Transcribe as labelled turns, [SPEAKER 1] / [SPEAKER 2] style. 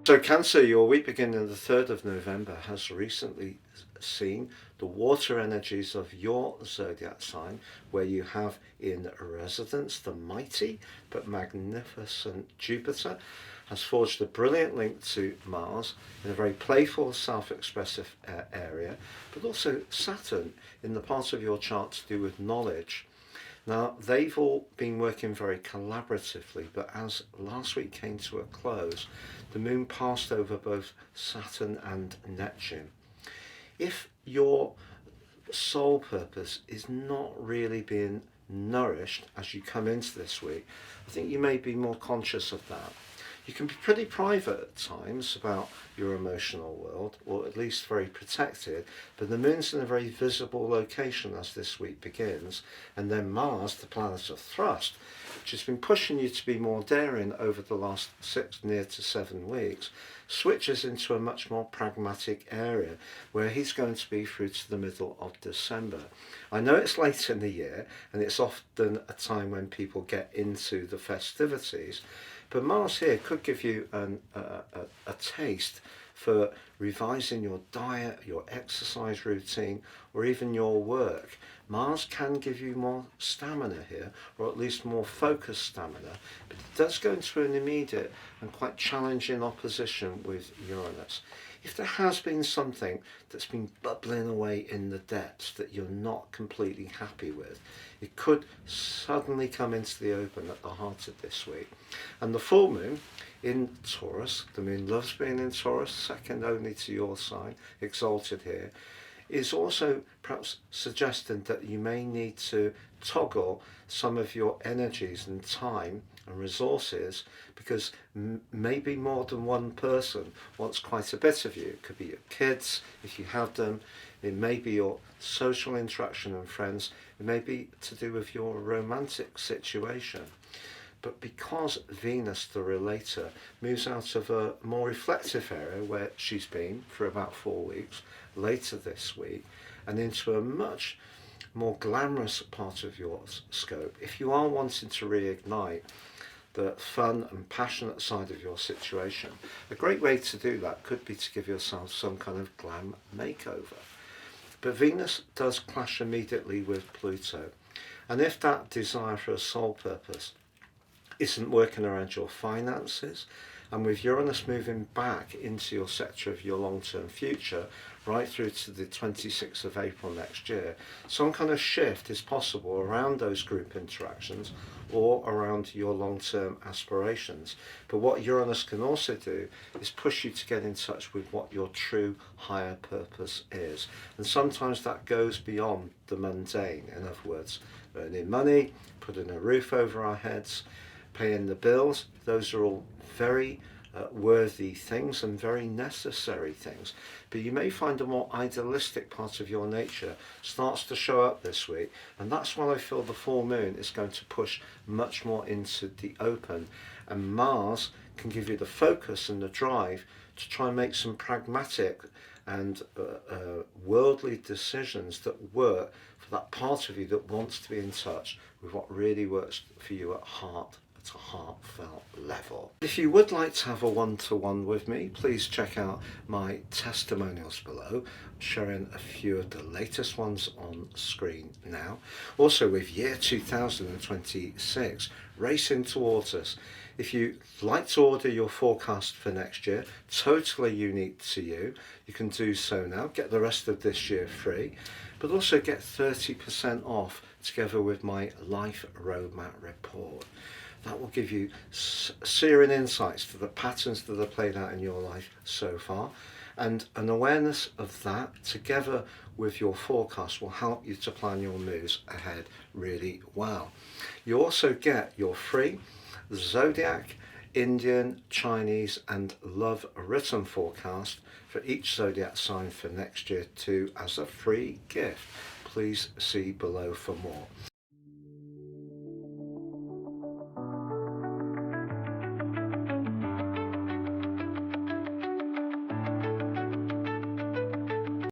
[SPEAKER 1] So Cancer, your week beginning the 3rd of November has recently seen the water energies of your zodiac sign, where you have in residence the mighty but magnificent Jupiter, has forged a brilliant link to Mars in a very playful, self-expressive area, but also Saturn in the part of your chart to do with knowledge. Now, they've all been working very collaboratively, but as last week came to a close, the moon passed over both Saturn and Neptune. If your soul purpose is not really being nourished as you come into this week, I think you may be more conscious of that. You can be pretty private at times about your emotional world, or at least very protected, but the moon's in a very visible location as this week begins, and then Mars, the planet of thrust, which has been pushing you to be more daring over the last 6 near to 7 weeks, switches into a much more pragmatic area where he's going to be through to the middle of December. I know it's late in the year and it's often a time when people get into the festivities, but Mars here could give you a taste for revising your diet, your exercise routine, or even your work. Mars can give you more stamina here, or at least more focused stamina, but it does go into an immediate and quite challenging opposition with Uranus. If there has been something that's been bubbling away in the depths that you're not completely happy with, it could suddenly come into the open at the heart of this week. And the full moon in Taurus, the moon loves being in Taurus, second only to your sign, exalted here, is also perhaps suggesting that you may need to toggle some of your energies and time and resources, because maybe more than one person wants quite a bit of you. It could be your kids, if you have them. It may be your social interaction and friends. It may be to do with your romantic situation. But because Venus, the relator, moves out of a more reflective area where she's been for about 4 weeks, later this week, and into a much more glamorous part of your scope, if you are wanting to reignite the fun and passionate side of your situation, a great way to do that could be to give yourself some kind of glam makeover. But Venus does clash immediately with Pluto, and if that desire for a soul purpose isn't working around your finances, and with Uranus moving back into your sector of your long-term future right through to the 26th of April next year, some kind of shift is possible around those group interactions or around your long-term aspirations. But what Uranus can also do is push you to get in touch with what your true higher purpose is. And sometimes that goes beyond the mundane. In other words, earning money, putting a roof over our heads, paying the bills. Those are all very worthy things and very necessary things. But you may find a more idealistic part of your nature starts to show up this week, and that's why I feel the full moon is going to push much more into the open, and Mars can give you the focus and the drive to try and make some pragmatic and worldly decisions that work for that part of you that wants to be in touch with what really works for you at heart, at a heartfelt level. If you would like to have a one-to-one with me, please check out my testimonials below. I'm sharing a few of the latest ones on screen now. Also, with year 2026 racing towards us, if you'd like to order your forecast for next year, totally unique to you, you can do so now. Get the rest of this year free, but also get 30% off together with my Life Roadmap report. That will give you searing insights to the patterns that have played out in your life so far, and an awareness of that together with your forecast will help you to plan your moves ahead really well. You also get your free Zodiac, Indian, Chinese and love written forecast for each zodiac sign for next year too, as a free gift. Please see below for more.